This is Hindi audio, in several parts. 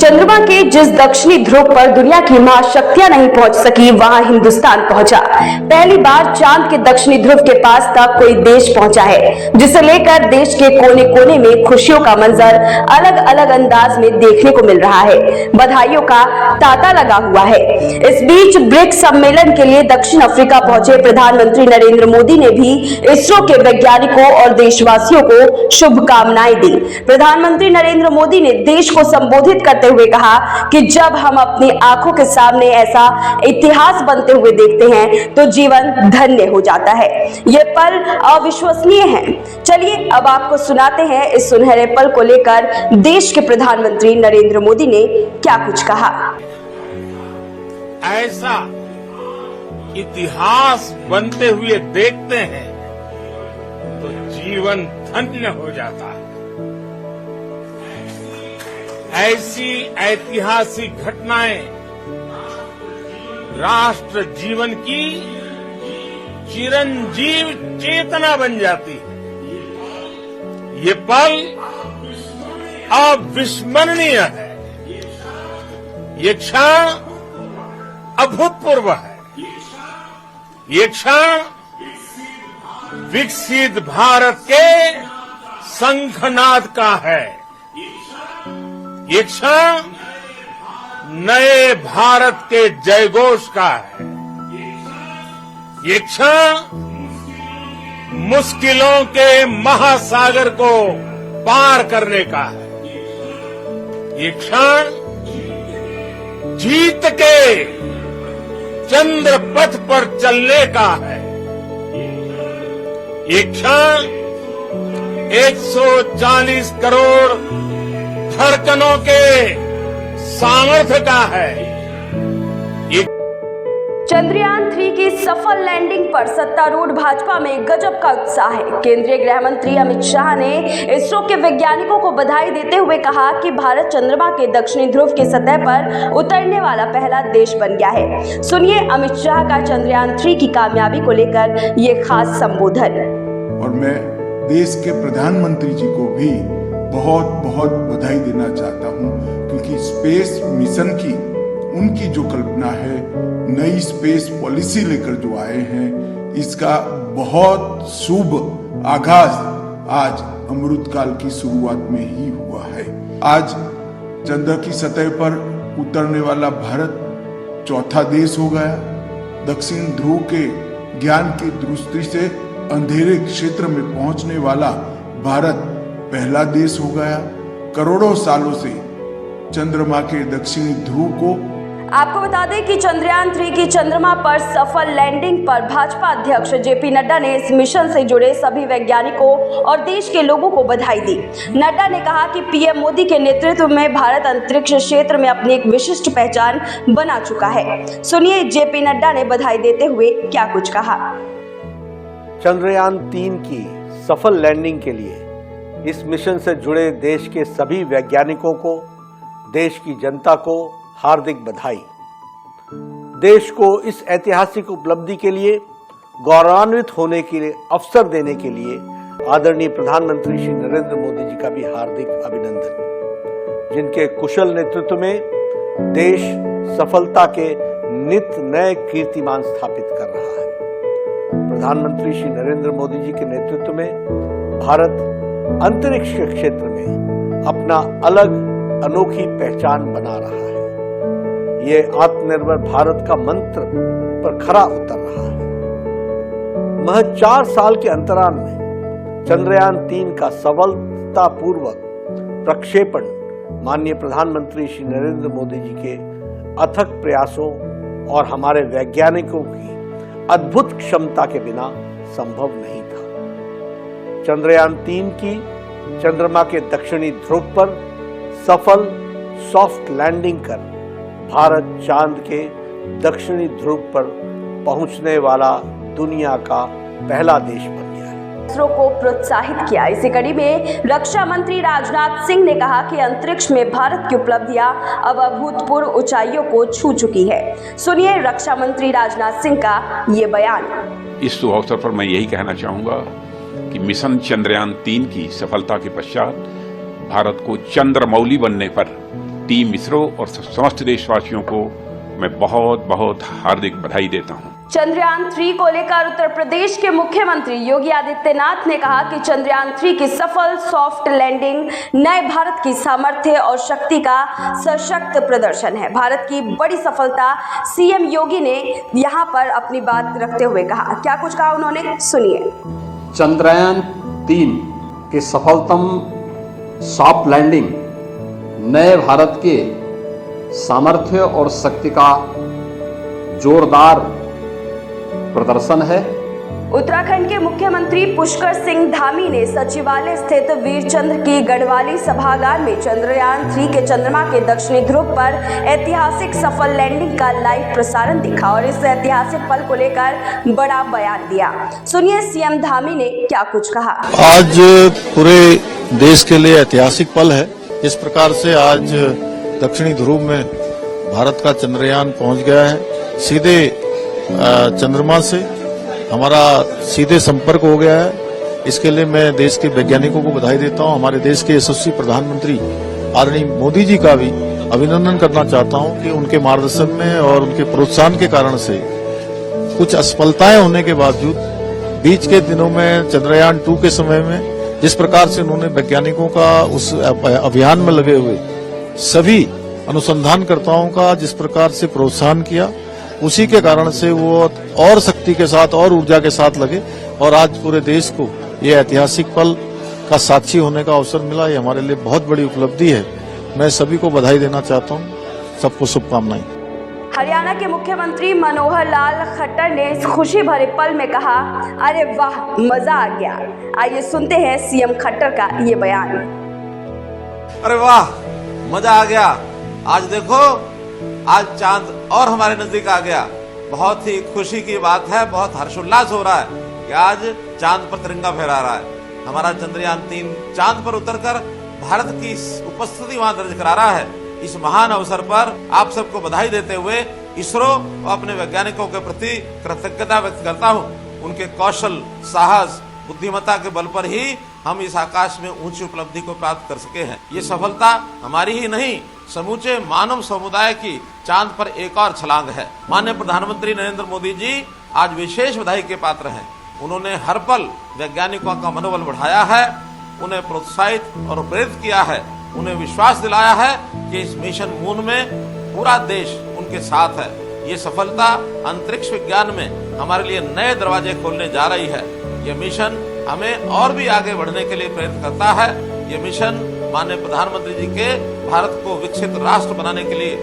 चंद्रमा के जिस दक्षिणी ध्रुव पर दुनिया की महाशक्तियां नहीं पहुंच सकी, वहां हिंदुस्तान पहुंचा। पहली बार चांद के दक्षिणी ध्रुव के पास तक कोई देश पहुंचा है, जिसे लेकर देश के कोने कोने में खुशियों का मंजर अलग अलग अंदाज में देखने को मिल रहा है। बधाइयों का तांता लगा हुआ है। इस बीच ब्रिक्स सम्मेलन के लिए दक्षिण अफ्रीका पहुंचे प्रधानमंत्री नरेंद्र मोदी ने भी इसरो के वैज्ञानिकों और देशवासियों को शुभकामनाएं दी। प्रधानमंत्री नरेंद्र मोदी ने देश को संबोधित करते हुए कहा कि जब हम अपनी आंखों के सामने ऐसा इतिहास बनते हुए देखते हैं तो जीवन धन्य हो जाता है। ये पल अविश्वसनीय हैं। चलिए अब आपको सुनाते हैं इस सुनहरे पल को लेकर देश के प्रधानमंत्री नरेंद्र मोदी ने क्या कुछ कहा। ऐसा इतिहास बनते हुए देखते हैं तो जीवन धन्य हो जाता है। ऐसी ऐतिहासिक घटनाएं राष्ट्र जीवन की चिरंजीव चेतना बन जाती है। ये पल अविस्मरणीय है। ये क्षण अभूतपूर्व है। ये क्षण विकसित भारत के शंखनाद का है। ये क्षण नए भारत के जयघोष का है। ये क्षण मुश्किलों के महासागर को पार करने का है। ये क्षण जीत के चंद्र पथ पर चलने का है। ये क्षण 140 करोड़ धड़कनों के सामर्थ्य का है। चंद्रयान 3 की सफल लैंडिंग पर सत्तारूढ़ भाजपा में गजब का उत्साह है। केंद्रीय गृह मंत्री अमित शाह ने इसरो के वैज्ञानिकों को बधाई देते हुए कहा कि भारत चंद्रमा के दक्षिणी ध्रुव की सतह पर उतरने वाला पहला देश बन गया है। सुनिए अमित शाह का चंद्रयान 3 की कामयाबी को लेकर ये खास संबोधन। और मैं देश के प्रधानमंत्री जी को भी बहुत बहुत बधाई देना चाहता हूं, क्योंकि स्पेस मिशन की उनकी जो कल्पना है, नई स्पेस पॉलिसी लेकर जो आए हैं, इसका बहुत शुभ आगाज आज अमृतकाल की शुरुआत में ही हुआ है। आज चंद्र की सतह पर उतरने वाला भारत चौथा देश हो गया। दक्षिण ध्रुव के ज्ञान की दृष्टि से अंधेरे क्षेत्र में पहुंचने वाला भारत पहला देश हो गया। करोड़ों सालों से चंद्रमा के दक्षिणी ध्रुव को आपको बता दें कि चंद्रयान 3 की चंद्रमा पर सफल लैंडिंग पर भाजपा अध्यक्ष जेपी नड्डा ने इस मिशन से जुड़े सभी वैज्ञानिकों और देश के लोगों को बधाई दी। नड्डा ने कहा कि पीएम मोदी के नेतृत्व में भारत अंतरिक्ष क्षेत्र में अपनी एक विशिष्ट पहचान बना चुका है। सुनिए जेपी नड्डा ने बधाई देते हुए क्या कुछ कहा। चंद्रयान 3 की सफल लैंडिंग के लिए इस मिशन से जुड़े देश के सभी वैज्ञानिकों को, देश की जनता को हार्दिक बधाई। देश को इस ऐतिहासिक उपलब्धि के लिए गौरवान्वित होने के लिए अवसर देने के लिए आदरणीय प्रधानमंत्री श्री नरेंद्र मोदी जी का भी हार्दिक अभिनंदन, जिनके कुशल नेतृत्व में देश सफलता के नित नए कीर्तिमान स्थापित कर रहा है। प्रधानमंत्री श्री नरेंद्र मोदी जी के नेतृत्व में भारत अंतरिक्ष क्षेत्र में अपना अलग अनोखी पहचान बना रहा है। ये आत्मनिर्भर भारत का मंत्र पर खरा उतर रहा है। महज 4 साल के अंतराल में चंद्रयान 3 का सफलतापूर्वक प्रक्षेपण माननीय प्रधानमंत्री श्री नरेंद्र मोदी जी के अथक प्रयासों और हमारे वैज्ञानिकों की अद्भुत क्षमता के बिना संभव नहीं था। चंद्रयान 3 की चंद्रमा के दक्षिणी ध्रुव पर सफल सॉफ्ट लैंडिंग कर भारत चांद के दक्षिणी ध्रुव पर पहुंचने वाला दुनिया का पहला देश बन गया है। इसरो को प्रोत्साहित किया। इसी कड़ी में रक्षा मंत्री राजनाथ सिंह ने कहा कि अंतरिक्ष में भारत की उपलब्धियां अब अभूतपूर्व ऊंचाइयों को छू चुकी है। सुनिए रक्षा मंत्री राजनाथ सिंह का ये बयान। इस शुभ अवसर पर मैं यही कहना चाहूंगा कि मिशन चंद्रयान 3 की सफलता के पश्चात भारत को चंद्रमौली बनने पर टीम इसरो और समस्त देशवासियों को मैं बहुत बहुत हार्दिक बधाई देता हूं। चंद्रयान 3 को लेकर उत्तर प्रदेश के मुख्यमंत्री योगी आदित्यनाथ ने कहा कि चंद्रयान 3 की सफल सॉफ्ट लैंडिंग नए भारत की सामर्थ्य और शक्ति का सशक्त प्रदर्शन है। भारत की बड़ी सफलता। सीएम योगी ने यहां पर अपनी बात रखते हुए कहा, क्या कुछ कहा उन्होंने, सुनिए। चंद्रयान 3 के सफलतम सॉफ्ट लैंडिंग नए भारत के सामर्थ्य और शक्ति का जोरदार प्रदर्शन है। उत्तराखंड के मुख्यमंत्री पुष्कर सिंह धामी ने सचिवालय स्थित वीरचंद्र की गढ़वाली सभागार में चंद्रयान 3 के चंद्रमा के दक्षिणी ध्रुव पर ऐतिहासिक सफल लैंडिंग का लाइव प्रसारण दिखा और इस ऐतिहासिक पल को लेकर बड़ा बयान दिया। सुनिए सीएम धामी ने क्या कुछ कहा। आज पूरे देश के लिए ऐतिहासिक पल है। इस प्रकार से आज दक्षिणी ध्रुव में भारत का चंद्रयान पहुंच गया है। सीधे चंद्रमा से हमारा सीधे संपर्क हो गया है। इसके लिए मैं देश के वैज्ञानिकों को बधाई देता हूं। हमारे देश के यशस्वी प्रधानमंत्री आदरणीय मोदी जी का भी अभिनंदन करना चाहता हूं कि उनके मार्गदर्शन में और उनके प्रोत्साहन के कारण से कुछ असफलताएं होने के बावजूद बीच के दिनों में चंद्रयान 2 के समय में जिस प्रकार से उन्होंने वैज्ञानिकों का उस अभियान में लगे हुए सभी अनुसंधानकर्ताओं का जिस प्रकार से प्रोत्साहन किया, उसी के कारण से वो और शक्ति के साथ और ऊर्जा के साथ लगे और आज पूरे देश को ये ऐतिहासिक पल का साक्षी होने का अवसर मिला। ये हमारे लिए बहुत बड़ी उपलब्धि है। मैं सभी को बधाई देना चाहता हूँ। सबको शुभकामनाएं। हरियाणा के मुख्यमंत्री मनोहर लाल खट्टर ने इस खुशी भरे पल में कहा, अरे वाह मजा आ गया। आइए सुनते हैं सीएम खट्टर का ये बयान। अरे वाह मजा आ गया। आज देखो आज चांद और हमारे नजदीक आ गया। बहुत ही खुशी की बात है, बहुत हर्षोल्लास हो रहा है कि आज चांद पर तिरंगा फहरा रहा है। हमारा चंद्रयान 3 चांद पर उतरकर भारत की उपस्थिति वहां दर्ज करा रहा है। इस महान अवसर पर आप सबको बधाई देते हुए इसरो और अपने वैज्ञानिकों के प्रति कृतज्ञता व्यक्त करता हूं। उनके कौशल, साहस, बुद्धिमत्ता के बल पर ही हम इस आकाश में ऊंची उपलब्धि को प्राप्त कर सके हैं। ये सफलता हमारी ही नहीं, समूचे मानव समुदाय की चांद पर एक और छलांग है। माननीय प्रधानमंत्री नरेंद्र मोदी जी आज विशेष बधाई के पात्र हैं। उन्होंने हर पल वैज्ञानिकों का मनोबल बढ़ाया है, उन्हें प्रोत्साहित और प्रेरित किया है, उन्हें विश्वास दिलाया है कि इस मिशन मून में पूरा देश उनके साथ है। ये सफलता अंतरिक्ष विज्ञान में हमारे लिए नए दरवाजे खोलने जा रही है। ये मिशन हमें और भी आगे बढ़ने के लिए प्रेरित करता है। ये मिशन माननीय प्रधानमंत्री जी के भारत को विकसित राष्ट्र बनाने के लिए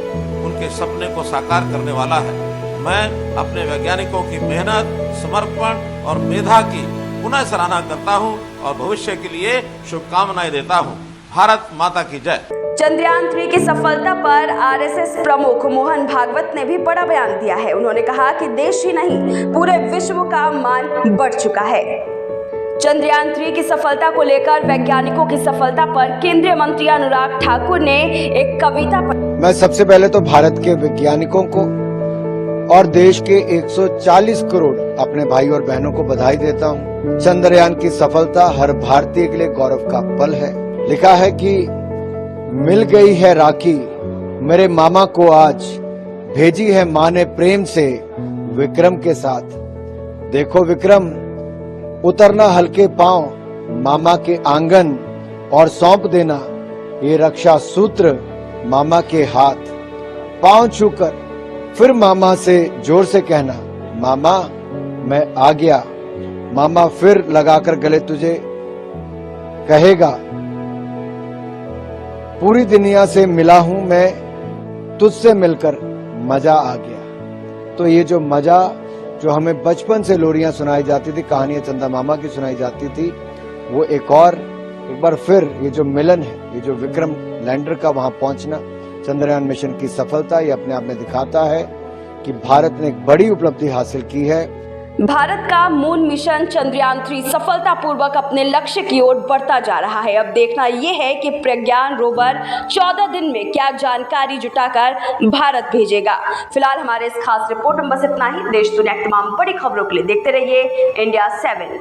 उनके सपने को साकार करने वाला है। मैं अपने वैज्ञानिकों की मेहनत, समर्पण और मेधा की पुनः सराहना करता हूं और भविष्य के लिए शुभकामनाएं देता हूं। भारत माता की जय। चंद्रयान 3 की सफलता पर आरएसएस प्रमुख मोहन भागवत ने भी बड़ा बयान दिया है। उन्होंने कहा कि देश ही नहीं पूरे विश्व का मान बढ़ चुका है। चंद्रयान 3 की सफलता को लेकर वैज्ञानिकों की सफलता पर केंद्रीय मंत्री अनुराग ठाकुर ने एक कविता मैं सबसे पहले तो भारत के वैज्ञानिकों को और देश के 140 करोड़ अपने भाई और बहनों को बधाई देता हूँ। चंद्रयान की सफलता हर भारतीय के लिए गौरव का पल है। लिखा है कि मिल गई है राखी मेरे मामा को आज, भेजी है माँ ने प्रेम से विक्रम के साथ। देखो विक्रम उतरना हल्के पांव मामा के आंगन और सौंप देना ये रक्षा सूत्र मामा के हाथ। पांव छूकर फिर मामा से जोर से कहना, मामा मैं आ गया। मामा फिर लगाकर गले तुझे कहेगा, पूरी दुनिया से मिला हूं मैं, तुझसे मिलकर मजा आ गया। तो ये जो मजा जो हमें बचपन से लोरियां सुनाई जाती थी, कहानियां चंदा मामा की सुनाई जाती थी, वो एक बार फिर ये जो मिलन है, ये जो विक्रम लैंडर का वहां पहुंचना, चंद्रयान मिशन की सफलता, ये अपने आप में दिखाता है कि भारत ने एक बड़ी उपलब्धि हासिल की है। भारत का मून मिशन चंद्रयान 3 सफलतापूर्वक अपने लक्ष्य की ओर बढ़ता जा रहा है। अब देखना यह है कि प्रज्ञान रोवर 14 दिन में क्या जानकारी जुटाकर भारत भेजेगा। फिलहाल हमारे इस खास रिपोर्ट में बस इतना ही। देश दुनिया की तमाम बड़ी खबरों के लिए देखते रहिए इंडिया 7।